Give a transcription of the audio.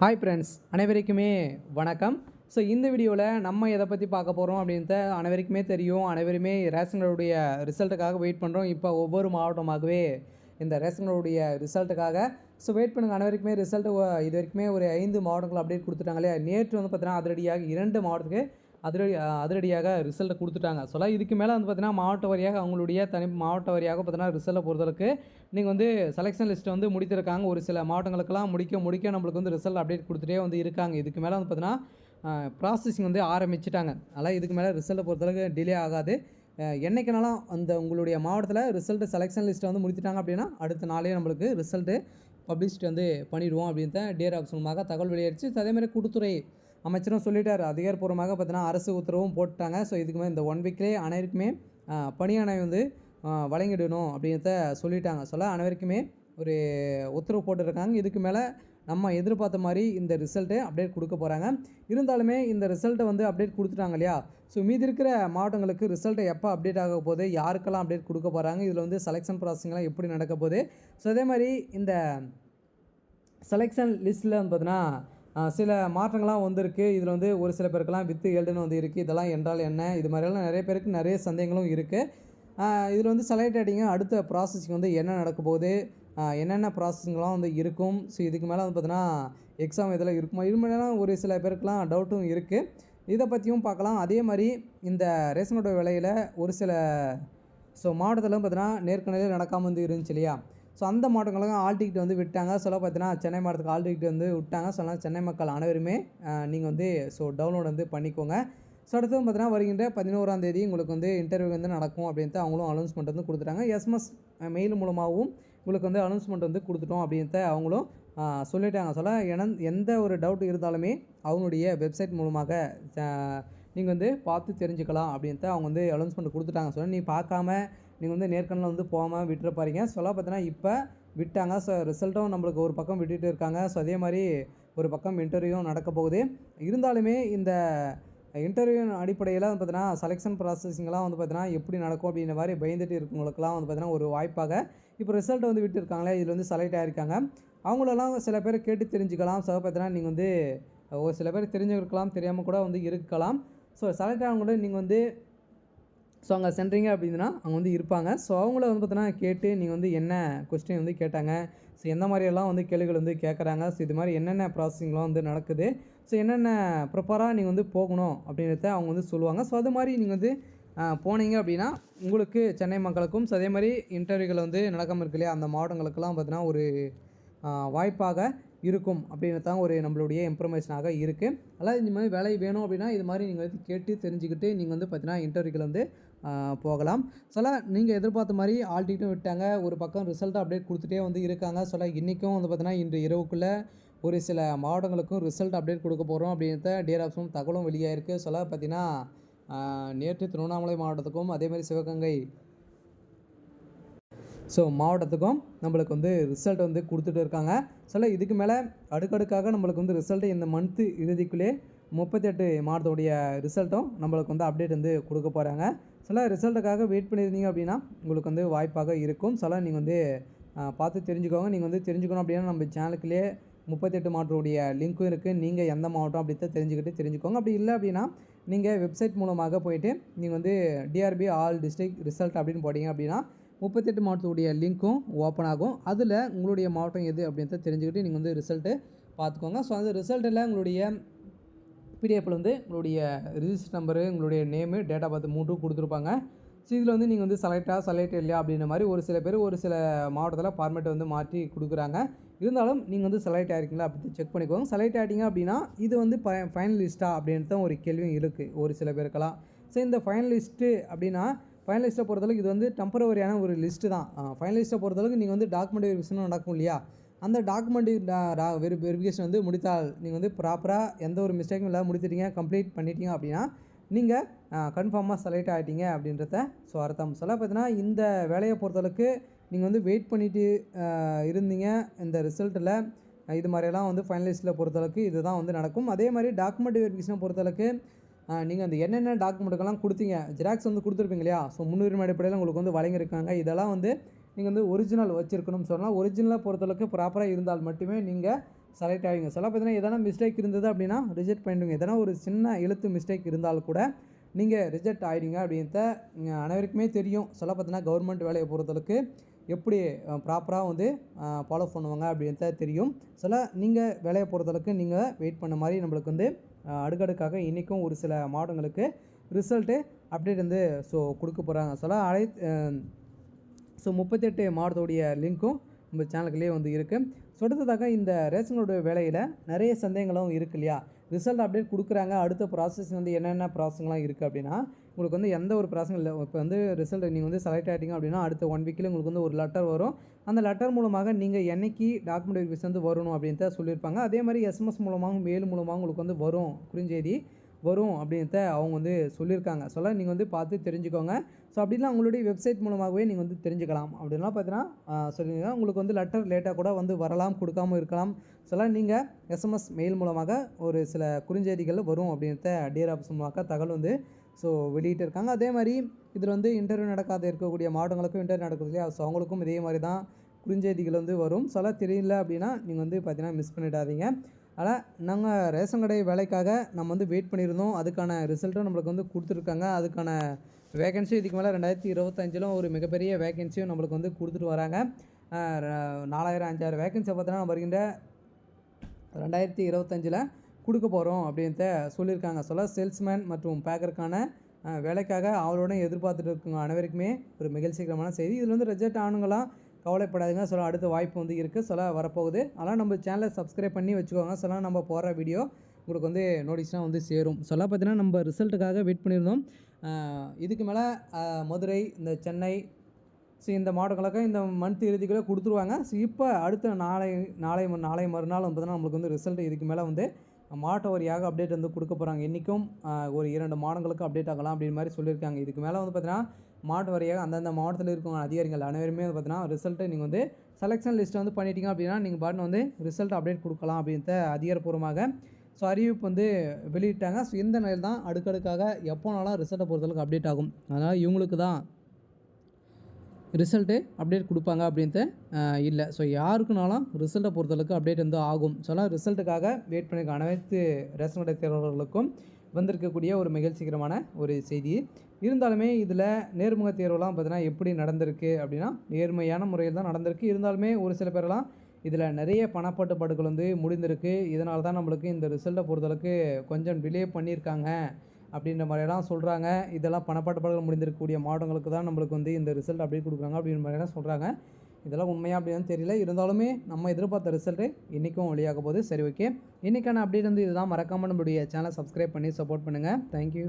Hi friends, அனைவருக்குமே வணக்கம். So இந்த வீடியோவில் நம்ம எதை பற்றி பார்க்க போகிறோம் அப்படின்ட்டு அனைவருக்குமே தெரியும். அனைவருமே ரேஷன் கார்டுடைய ரிசல்ட்டுக்காக வெயிட் பண்ணுறோம். இப்போ ஒவ்வொரு மாவட்டமாகவே இந்த ரேஷன் கார்டுடைய ரிசல்ட்டுக்காக வெயிட் பண்ணுங்கள். அனைவருக்குமே ரிசல்ட்டு இது வரைக்குமே ஒரு 5 மாவட்டங்கள் அப்டேட் கொடுத்துட்டாங்க இல்லையா. நேற்று வந்து பார்த்தீங்கன்னா அதிரடியாக 2 மாவட்டத்துக்கு அதிரடியாக ரிசல்ட்டை கொடுத்துட்டாங்க. இதுக்கு மேலே வந்து பார்த்தீங்கன்னா மாவட்ட வாரியாக அவங்களுடைய மாவட்ட வாரியாக பார்த்தீங்கன்னா ரிசல்ட்டை பொறுத்தளவுக்கு நீங்கள் வந்து செலெக்ஷன் லிஸ்ட்டை வந்து முடித்திருக்காங்க. ஒரு சில மாவட்டங்களுக்கெல்லாம் முடிக்க நம்மளுக்கு வந்து ரிசல்ட் அப்டேட் கொடுத்துட்டே வந்து இருக்காங்க. இதுக்கு மேலே வந்து பார்த்தீங்கன்னா ப்ராசஸிங் வந்து ஆரம்பிச்சிட்டாங்க. அதனால் இதுக்கு மேலே ரிசல்ட்டை பொறுத்தளவுக்கு டிலே ஆகாது. என்றைக்குனாலும் அந்த உங்களுடைய மாவட்டத்தில் ரிசல்ட்டு செலெக்ஷன் லிஸ்ட்டை வந்து முடித்துட்டாங்க அப்படின்னா அடுத்த நாளே நம்மளுக்கு ரிசல்ட்டு பப்ளிஷ்ட் வந்து பண்ணிடுவோம் அப்படின்ட்டு டிஆர் ஆஃபீஸ் மூலமாக தகவல் வெளியாகிடுச்சு. அதேமாதிரி கூட்டுத்துறை அமைச்சரும் சொல்லிட்டார். அதிகாரப்பூர்வமாக பார்த்தீங்கன்னா அரசு உத்தரவும் போட்டாங்க. இதுக்கு மேலே இந்த 1 வீக்லேயே அனைவருக்குமே பணியாணை வந்து வழங்கிடணும் அப்படின்றத சொல்லிட்டாங்க. அனைவருக்குமே ஒரு உத்தரவு போட்டுருக்காங்க. இதுக்கு மேலே நம்ம எதிர்பார்த்த மாதிரி இந்த ரிசல்ட்டு அப்டேட் கொடுக்க போகிறாங்க. இருந்தாலுமே இந்த ரிசல்ட்டை வந்து அப்டேட் கொடுத்துட்டாங்க இல்லையா. மீதி இருக்கிற மாவட்டங்களுக்கு ரிசல்ட்டை எப்போ அப்டேட் ஆக போகுது, யாருக்கெல்லாம் அப்டேட் கொடுக்க போகிறாங்க, இதில் வந்து செலெக்ஷன் ப்ராசஸிங்லாம் எப்படி நடக்க போகுது. அதே மாதிரி இந்த செலெக்ஷன் லிஸ்ட்டில் வந்து பார்த்தீங்கன்னா சில மாற்றங்கள்லாம் வந்திருக்கு. இதில் வந்து ஒரு சில பேருக்கெல்லாம் வித்து எல்டுன்னு வந்து இருக்குது. இதெல்லாம் என்றால் என்ன, இது மாதிரியெல்லாம் நிறைய பேருக்கு நிறைய சந்தேகங்களும் இருக்குது. இதில் வந்து செலக்ட் ஆகிட்டிங்க, அடுத்த ப்ராசஸிங் வந்து என்ன நடக்க போகுது, என்னென்ன ப்ராசஸிங்லாம் வந்து இருக்கும். இதுக்கு மேலே வந்து பார்த்தீங்கன்னா எக்ஸாம் இதெல்லாம் இருக்குமா, இது மாதிரிலாம் ஒரு சில பேருக்குலாம் டவுட்டும் இருக்குது. இதை பற்றியும் பார்க்கலாம். அதே மாதிரி இந்த ரேஷன் கார்டு விலையில் ஒரு சில மாவட்டத்தில் பார்த்தீங்கன்னா நேர்காணலே நடக்காமல் வந்து இருந்துச்சு இல்லையா. அந்த மாவட்டங்களுக்கும் ஆல் டிக்கெட் வந்து விட்டாங்க. பார்த்தீங்கன்னா சென்னை மாவட்டத்துக்கு ஆல் டிக்கெட் வந்து விட்டாங்க. அதனால் சென்னை மக்கள் அனைவருமே நீங்கள் வந்து டவுன்லோட் வந்து பண்ணிக்கோங்க. அடுத்தது பார்த்தீங்கன்னா வருகின்ற 11ஆம் தேதி உங்களுக்கு வந்து இன்டர்வியூ வந்து நடக்கும் அப்படின்ட்டு அவங்களும் அனௌன்ஸ்மெண்ட் வந்து கொடுத்துட்டாங்க. எஸ்எம்எஸ் மெயில் மூலமாகவும் உங்களுக்கு வந்து அனௌன்ஸ்மெண்ட் வந்து கொடுத்துட்டோம் அப்படின்ட்டு அவங்களும் சொல்லிட்டாங்க. எந்த ஒரு டவுட் இருந்தாலுமே அவங்களுடைய வெப்சைட் மூலமாக நீங்கள் வந்து பார்த்து தெரிஞ்சுக்கலாம் அப்படின்ட்டு அவங்க வந்து அனௌன்ஸ்மெண்ட் கொடுத்துட்டாங்க. நீ பார்க்காம நீங்கள் வந்து நேர்காணல் வந்து போகாமல் விட்டுற பாருங்க. பார்த்தீங்கன்னா இப்போ விட்டாங்க. ரிசல்ட்டும் நம்மளுக்கு ஒரு பக்கம் விட்டுட்டு இருக்காங்க. அதே மாதிரி ஒரு பக்கம் இன்டர்வியூவும் நடக்க போகுது. இருந்தாலுமே இந்த இன்டர்வியூ அடிப்படையில் வந்து பார்த்தீங்கன்னா செலெக்ஷன் ப்ராசஸிங்லாம் வந்து பார்த்தீங்கன்னா எப்படி நடக்கும் அப்படின்ற மாதிரி பயந்துட்டு இருக்கவங்களுக்குலாம் வந்து பார்த்தீங்கன்னா ஒரு வாய்ப்பாக இப்போ ரிசல்ட் வந்து விட்டு இருக்காங்களே, இதில் வந்து செலக்ட் ஆகிருக்காங்க. அவங்களெல்லாம் சில பேர் கேட்டு தெரிஞ்சுக்கலாம். பார்த்தீங்கன்னா நீங்கள் வந்து ஒரு சில பேர் தெரிஞ்சுருக்கலாம், தெரியாமல் கூட வந்து இருக்கலாம். செலக்ட் ஆனவங்கள நீங்கள் வந்து அங்கே சென்றீங்க அப்படின்னா அவங்க வந்து இருப்பாங்க. அவங்கள வந்து பார்த்தீங்கன்னா கேட்டு நீங்கள் வந்து என்ன கொஸ்டின் வந்து கேட்டாங்க, எந்த மாதிரியெல்லாம் வந்து கேள்விகள் வந்து கேட்குறாங்க, இது மாதிரி என்னென்ன ப்ராசஸிங்லாம் வந்து நடக்குது, என்னென்ன ப்ரிப்பராக நீங்கள் வந்து போகணும் அப்படின்றத அவங்க வந்து சொல்லுவாங்க. அது மாதிரி நீங்கள் வந்து போனீங்க அப்படின்னா உங்களுக்கு சென்னை மக்களுக்கும் அதே மாதிரி இன்டர்வியூகள் வந்து நடக்காமல் இருக்கு இல்லையா, அந்த மாவட்டங்களுக்கெல்லாம் பார்த்தீங்கன்னா ஒரு வாய்ப்பாக இருக்கும் அப்படின்னு தான் ஒரு நம்மளுடைய இன்ஃபர்மேஷனாக இருக்குது. அதாவது இந்த மாதிரி வேலை வேணும் அப்படின்னா இது மாதிரி நீங்கள் வந்து கேட்டு தெரிஞ்சுக்கிட்டு நீங்கள் வந்து பார்த்தீங்கன்னா இன்டர்வியூக்கள் வந்து போகலாம். நீங்கள் எதிர்பார்த்த மாதிரி ஆல் டிக்கெட்டும் விட்டாங்க. ஒரு பக்கம் ரிசல்ட் அப்டேட் கொடுத்துட்டே வந்து இருக்காங்க. இன்றைக்கும் வந்து பார்த்தீங்கன்னா இன்று இரவுக்குள்ளே ஒரு சில மாவட்டங்களுக்கும் ரிசல்ட் அப்டேட் கொடுக்க போகிறோம் அப்படின்றத டிஆர் ஆஃபீஸும் தகவலும் வெளியாகிருக்கு. பார்த்தீங்கன்னா நேற்று திருவண்ணாமலை மாவட்டத்துக்கும் அதே மாதிரி சிவகங்கை மாவட்டத்துக்கும் நம்மளுக்கு வந்து ரிசல்ட் வந்து கொடுத்துட்டு இருக்காங்க. இதுக்கு மேலே அடுக்கடுக்காக நம்மளுக்கு வந்து ரிசல்ட்டு இந்த மந்த்து இறுதிக்குள்ளே 38 மாவட்டத்துடைய ரிசல்ட்டும் நம்மளுக்கு வந்து அப்டேட் வந்து கொடுக்க போகிறாங்க. ரிசல்ட்டுக்காக வெயிட் பண்ணியிருந்தீங்க அப்படின்னா உங்களுக்கு வந்து வாய்ப்பாக இருக்கும். நீங்கள் வந்து பார்த்து தெரிஞ்சுக்கோங்க. நீங்கள் வந்து தெரிஞ்சுக்கணும் அப்படின்னா நம்ம சேனலுக்குள்ளே 38 மாவட்டத்துடைய லிங்க்கும் இருக்குது. நீங்கள் எந்த மாவட்டம் அப்படித்த தெரிஞ்சுக்கோங்க. அப்படி இல்லை அப்படின்னா நீங்கள் வெப்சைட் மூலமாக போயிட்டு நீங்கள் வந்து டிஆர்பி ஆல் டிஸ்ட்ரிக்ட் ரிசல்ட் அப்படின்னு போட்டிங்க அப்படின்னா 38 மாவட்டத்துடைய லிங்க்கும் ஓப்பன் ஆகும். அதில் உங்களுடைய மாவட்டம் எது அப்படின்றத தெரிஞ்சுக்கிட்டு நீங்கள் வந்து ரிசல்ட்டு பார்த்துக்கோங்க. அந்த ரிசல்ட்டில் உங்களுடைய பிடிஎஃப்பில் வந்து உங்களுடைய ரிஜிஸ்டர் நம்பரு, உங்களுடைய நேமு, டேட் ஆஃப் பர்த் 3 கொடுத்துருப்பாங்க. இதில் வந்து நீங்கள் வந்து செலக்ட் இல்லையா அப்படின்ற மாதிரி ஒரு சில பேர் ஒரு சில மாவட்டத்தில் ஃபார்மேட்டை வந்து மாற்றி கொடுக்குறாங்க. இருந்தாலும் நீங்கள் வந்து செலக்ட் ஆகிருக்கீங்களா அப்படி செக் பண்ணிக்கோங்க. செலக்ட் ஆகிட்டீங்க அப்படின்னா இது வந்து ஃபைனலிஸ்ட்டா அப்படின்ட்டு தான் ஒரு கேள்வியும் இருக்குது ஒரு சில பேருக்கெல்லாம். இந்த ஃபைனலிஸ்ட்டு அப்படின்னா ஃபைனலிஸ்ட்டை பொறுத்தளவுக்கு இது வந்து டெம்பரவரியான ஒரு லிஸ்ட்டு தான். ஃபைனலிஸ்ட்டை பொறுத்தளவுக்கு நீங்கள் வந்து டாக்குமெண்ட் வெரிஃபிகேஷன் நடக்கும் இல்லையா, அந்த டாக்குமெண்ட் வெரிஃபிகேஷன் வந்து முடித்தால் நீங்கள் வந்து ப்ராப்பராக எந்த ஒரு மிஸ்டேக்கும் இல்லாமல் முடித்துட்டீங்க, கம்ப்ளீட் பண்ணிட்டீங்க அப்படின்னா நீங்கள் கன்ஃபார்மாக செலக்ட் ஆகிட்டீங்க அப்படின்றத அர்த்தம். பார்த்தீங்கன்னா இந்த வேலையை பொறுத்தளவுக்கு நீங்கள் வந்து வெயிட் பண்ணிவிட்டு இருந்தீங்க. இந்த ரிசல்ட்டில் இது மாதிரியெல்லாம் வந்து ஃபைனலிஸ்ட்டில் பொறுத்தளவுக்கு இது தான் வந்து நடக்கும். அதே மாதிரி டாக்குமெண்ட் வெரிஃபிகேஷனை பொறுத்தளவுக்கு நீங்கள் அந்த என்னென்ன டாக்குமெண்ட்டுக்கெல்லாம் கொடுத்தீங்க, ஜெராக்ஸ் வந்து கொடுத்துருப்பீங்க இல்லையா. முன்னுரிமை அடிப்படையில் உங்களுக்கு வந்து வழங்கியிருக்காங்க. இதெல்லாம் வந்து நீங்கள் வந்து ஒரிஜினல் வச்சுருக்கணும்னு சொன்னால் ஒரிஜினலை பொறுத்தளவுக்கு ப்ராப்பராக இருந்தால் மட்டுமே நீங்கள் செலக்ட் ஆகிங்க. சொல்ல பார்த்தீங்கன்னா எதனா மிஸ்டேக் இருந்தது அப்படின்னா ரிஜெக்ட் பண்ணிடுங்க. எதனா ஒரு சின்ன எழுத்து மிஸ்டேக் இருந்தாலும் கூட நீங்கள் ரிஜெக்ட் ஆகிடுங்க அப்படின்றத அனைவருக்குமே தெரியும். சொல்ல பார்த்தீங்கன்னா கவர்மெண்ட் வேலையை பொறுத்தளவுக்கு எப்படி ப்ராப்பராக வந்து ஃபாலோ பண்ணுவாங்க அப்படின்றத தெரியும். நீங்கள் வேலையை பொறுத்தளவுக்கு நீங்கள் வெயிட் பண்ண மாதிரி நம்மளுக்கு வந்து அடுக்கடுக்காக இன்றைக்கும் ஒரு சில மாவட்டங்களுக்கு ரிசல்ட்டு அப்டேட் வந்து கொடுக்க போகிறாங்க. ஸோ 38 மாவட்டத்துடைய லிங்க்கும் நம்ம சேனலுக்குள்ளேயே வந்து இருக்குது. அடுத்ததாக இந்த ரேஷன் கார்டு வேலையில் நிறைய சந்தேகங்களும் இருக்குது இல்லையா? ரிசல்ட் அப்டேட் கொடுக்குறாங்க. அடுத்த ப்ராசஸ் வந்து என்னென்ன ப்ராசஸ்லாம் இருக்குது அப்படின்னா, உங்களுக்கு வந்து எந்த ஒரு ப்ராசஸும் இல்லை. இப்போ வந்து ரிசல்ட் நீங்கள் வந்து செலக்ட் ஆகிட்டீங்க அப்படின்னா அடுத்த 1 வீக்கில் உங்களுக்கு வந்து ஒரு லெட்டர் வரும். அந்த லெட்டர் மூலமாக நீங்கள் என்னைக்கு டாக்குமெண்ட் வெரிஃபிகேஷன் வந்து வரணும் அப்படின்றத சொல்லியிருப்பாங்க. அதே மாதிரி எஸ்எம்எஸ் மூலமாகவும் மெயில் மூலமாகவும் உங்களுக்கு வந்து வரும், குறுஞ்செய்தி வரும் அப்படின்றத அவங்க வந்து சொல்லியிருக்காங்க. நீங்கள் வந்து பார்த்து தெரிஞ்சுக்கோங்க. அப்படிலாம் உங்களுடைய வெப்சைட் மூலமாகவே நீங்கள் வந்து தெரிஞ்சுக்கலாம். அப்படின்லாம் பார்த்தீங்கன்னா சொல்லுங்க, உங்களுக்கு வந்து லெட்டர் லேட்டாக கூட வந்து வரலாம், கொடுக்காமல் இருக்கலாம். நீங்கள் எஸ்எம்எஸ் மெயில் மூலமாக ஒரு சில குறுஞ்செய்திகள் வரும் அப்படின்றத டிஆர் ஆஃபீஸ் மூலமாக தகவல் வந்து வெளியிட்டு இருக்காங்க. அதே மாதிரி இதில் வந்து இன்டர்வியூ நடக்காத இருக்கக்கூடிய மாவட்டங்களுக்கும் இன்டர்வியூ நடக்குது இல்லையா? அவங்களுக்கும் இதே மாதிரி தான் குறுஞ்செய்திகள் வந்து வரும். தெரியல அப்படின்னா நீங்கள் வந்து பார்த்தீங்கன்னா மிஸ் பண்ணிடாதீங்க. ஆனால் நாங்கள் ரேஷன் கடை வேலைக்காக நம்ம வந்து வெயிட் பண்ணியிருந்தோம். அதுக்கான ரிசல்ட்டும் நம்மளுக்கு வந்து கொடுத்துருக்காங்க. அதுக்கான வேகன்சியும் இதுக்கு மேலே 2025 ஒரு மிகப்பெரிய வேகன்சியும் நம்மளுக்கு வந்து கொடுத்துட்டு வராங்க. 4000 5000 வேகன்சியை பார்த்தோன்னா நம்ம வருகின்ற 2025 கொடுக்க போகிறோம் அப்படின்ட்டு சொல்லியிருக்காங்க. சேல்ஸ்மேன் மற்றும் பேக்கருக்கான வேலைக்காக அவளோட எதிர்பார்த்துட்டு இருக்குங்க அனைவருக்குமே ஒரு மகிழ்ச்சிகரமான செய்தி. இதில் வந்து ரிஜெக்ட் ஆனுங்களாம் கவலைப்படாதுங்க. அடுத்த வாய்ப்பு வந்து இருக்குது. வரப்போகுது. ஆனால் நம்ம சேனலை சப்ஸ்கிரைப் பண்ணி வச்சுக்கோங்க. நம்ம போகிற வீடியோ உங்களுக்கு வந்து நோட்டீஸ்லாம் வந்து சேரும். பார்த்தீங்கன்னா நம்ம ரிசல்ட்டுக்காக வெயிட் பண்ணியிருந்தோம். இதுக்கு மேலே மதுரை, இந்த சென்னை, இந்த மாவட்டங்களுக்கு இந்த மந்த் இறுதிக்குள்ளே கொடுத்துருவாங்க. இப்போ அடுத்த நாளை மறுநாள் பார்த்தீங்கன்னா நம்மளுக்கு வந்து ரிசல்ட் இதுக்கு மேலே வந்து மாவட்ட வாரியாக அப்டேட் வந்து கொடுக்க போகிறாங்க. இன்றைக்கும் ஒரு 2 மாவட்டங்களுக்கு அப்டேட் ஆகலாம் அப்படின்னு மாதிரி சொல்லியிருக்காங்க. இதுக்கு மேலே வந்து பார்த்தீங்கன்னா மாவட்ட வாரியாக அந்தந்த மாவட்டத்தில் இருக்கவங்க அதிகாரிகள் அனைவருமே வந்து பார்த்தீங்கன்னா ரிசல்ட்டை நீங்கள் வந்து செலெக்ஷன் லிஸ்ட்டை வந்து பண்ணிட்டீங்க அப்படின்னா நீங்கள் பாட்டு வந்து ரிசல்ட் அப்டேட் கொடுக்கலாம் அப்படின்ட்டு அதிகாரப்பூர்வமாக அறிவிப்பு வந்து வெளியிட்டாங்க. இந்த நிலையில் தான் அடுக்கடுக்காக எப்போனாலும் ரிசல்ட்டை பொறுத்தளவுக்கு அப்டேட் ஆகும். அதனால் இவங்களுக்கு தான் ரிசல்ட்டு அப்டேட் கொடுப்பாங்க அப்படின்ட்டு இல்லை. யாருக்குனாலும் ரிசல்ட்டை பொறுத்தளவுக்கு அப்டேட் வந்து ஆகும். ரிசல்ட்டுக்காக வெயிட் பண்ணியிருக்க அனைத்து ரேஷன் கடை தேர்வாளர்களுக்கும் வந்திருக்கக்கூடிய ஒரு மகிழ்ச்சிகரமான ஒரு செய்தி. இருந்தாலுமே இதில் நேர்முக தேர்வுலாம் பார்த்தீங்கன்னா எப்படி நடந்திருக்கு அப்படின்னா நேர்மையான முறையில் தான் நடந்திருக்கு. இருந்தாலுமே ஒரு சில பேரெல்லாம் இதில் நிறைய பணப்பட்டுப்பாடுகள் வந்து முடிந்திருக்கு. இதனால தான் நம்மளுக்கு இந்த ரிசல்ட்டை பொறுத்தளவுக்கு கொஞ்சம் டிலே பண்ணியிருக்காங்க அப்படின்ற மாதிரியெல்லாம் சொல்கிறாங்க. இதெல்லாம் பணப்பட்டுப்பாடுகள் முடிந்திருக்கக்கூடிய மாவட்டங்களுக்கு தான் நம்மளுக்கு வந்து இந்த ரிசல்ட் அப்டேட் கொடுக்குறாங்க அப்படின்ற மாதிரியெல்லாம் சொல்கிறாங்க. இதெல்லாம் உண்மையாக அப்படின்னு தெரியல. இருந்தாலுமே நம்ம எதிர்பார்த்த ரிசல்ட்டு இன்றைக்கும் வெளியாக போகுது. சரி, ஓகே. இன்றைக்கான அப்டேட் வந்து இதுதான். மறக்காமல் நம்மளுடைய சேனலை சப்ஸ்கிரைப் பண்ணி சப்போர்ட் பண்ணுங்கள். தேங்க்யூ.